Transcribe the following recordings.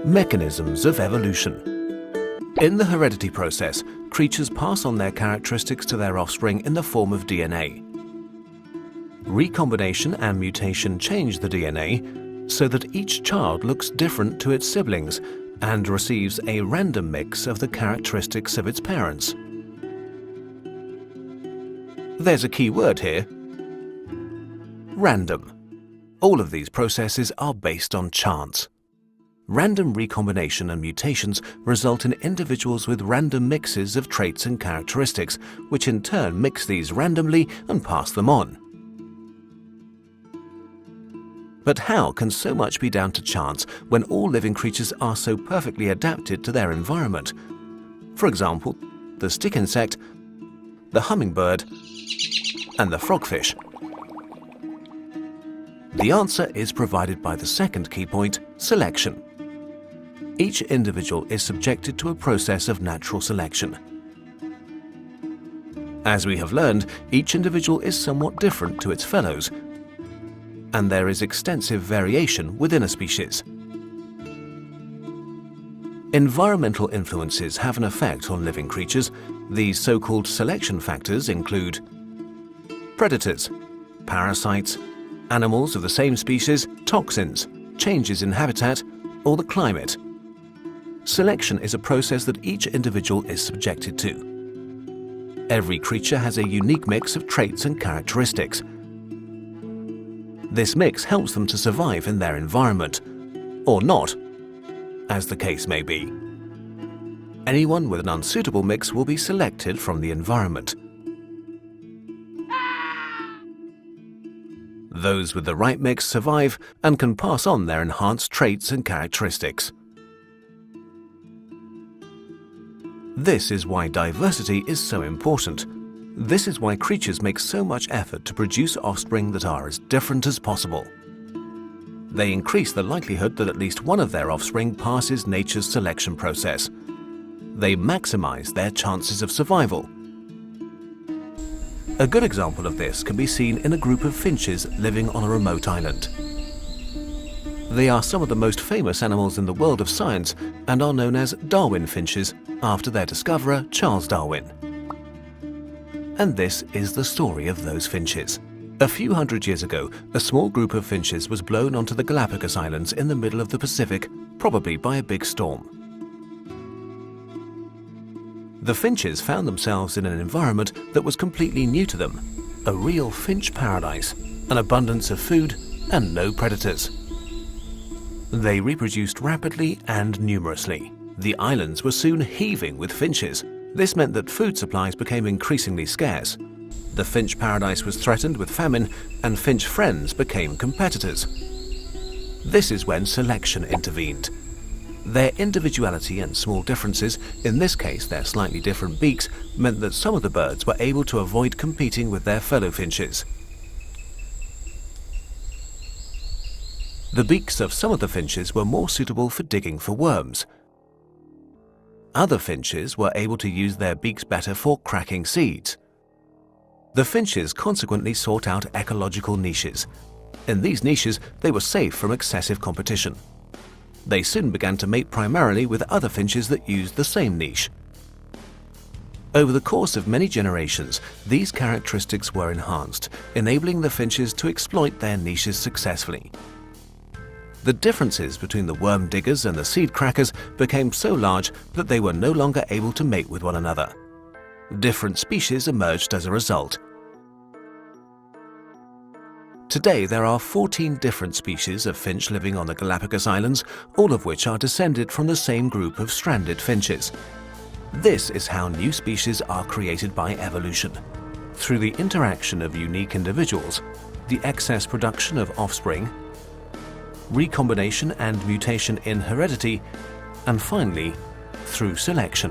Mechanisms of evolution. In the heredity process, creatures pass on their characteristics to their offspring in the form of DNA. Recombination and mutation change the DNA so that each child looks different to its siblings and receives a random mix of the characteristics of its parents. There's a key word here: random. All of these processes are based on chance. Random recombination and mutations result in individuals with random mixes of traits and characteristics, which in turn mix these randomly and pass them on. But how can so much be down to chance when all living creatures are so perfectly adapted to their environment? For example, the stick insect, the hummingbird, and the frogfish. The answer is provided by the second key point, selection. Each individual is subjected to a process of natural selection. As we have learned, each individual is somewhat different to its fellows, and there is extensive variation within a species. Environmental influences have an effect on living creatures. These so-called selection factors include predators, parasites, animals of the same species, toxins, changes in habitat, or the climate. Selection is a process that each individual is subjected to. Every creature has a unique mix of traits and characteristics. This mix helps them to survive in their environment, or not, as the case may be. Anyone with an unsuitable mix will be selected from the environment. Those with the right mix survive and can pass on their enhanced traits and characteristics. This is why diversity is so important. This is why creatures make so much effort to produce offspring that are as different as possible. They increase the likelihood that at least one of their offspring passes nature's selection process. They maximize their chances of survival. A good example of this can be seen in a group of finches living on a remote island. They are some of the most famous animals in the world of science and are known as Darwin finches, after their discoverer Charles Darwin. And this is the story of those finches. A few hundred years ago, a small group of finches was blown onto the Galapagos Islands in the middle of the Pacific, probably by a big storm. The finches found themselves in an environment that was completely new to them, a real finch paradise, an abundance of food, and no predators. They reproduced rapidly and numerously. The islands were soon heaving with finches. This meant that food supplies became increasingly scarce. The finch paradise was threatened with famine, and finch friends became competitors. This is when selection intervened. Their individuality and small differences, in this case their slightly different beaks, meant that some of the birds were able to avoid competing with their fellow finches. The beaks of some of the finches were more suitable for digging for worms. Other finches were able to use their beaks better for cracking seeds. The finches consequently sought out ecological niches. In these niches, they were safe from excessive competition. They soon began to mate primarily with other finches that used the same niche. Over the course of many generations, these characteristics were enhanced, enabling the finches to exploit their niches successfully. The differences between the worm diggers and the seed crackers became so large that they were no longer able to mate with one another. Different species emerged as a result. Today there are 14 different species of finch living on the Galapagos Islands, all of which are descended from the same group of stranded finches. This is how new species are created by evolution, through the interaction of unique individuals, the excess production of offspring, recombination and mutation in heredity, and finally, through selection.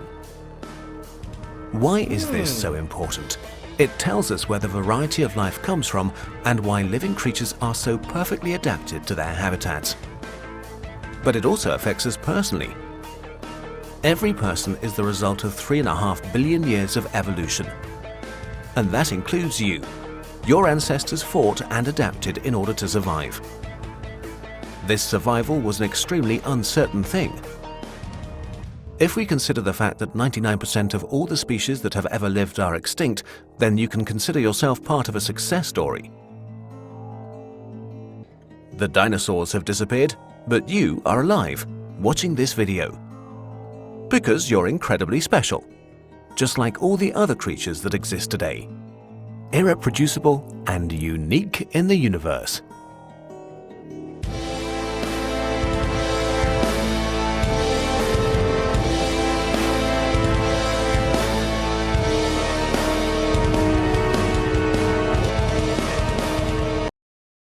Why is this so important? It tells us where the variety of life comes from and why living creatures are so perfectly adapted to their habitats. But it also affects us personally. Every person is the result of 3.5 billion years of evolution. And that includes you. Your ancestors fought and adapted in order to survive. This survival was an extremely uncertain thing. If we consider the fact that 99% of all the species that have ever lived are extinct, then you can consider yourself part of a success story. The dinosaurs have disappeared, but you are alive, watching this video. Because you're incredibly special, just like all the other creatures that exist today. Irreproducible and unique in the universe.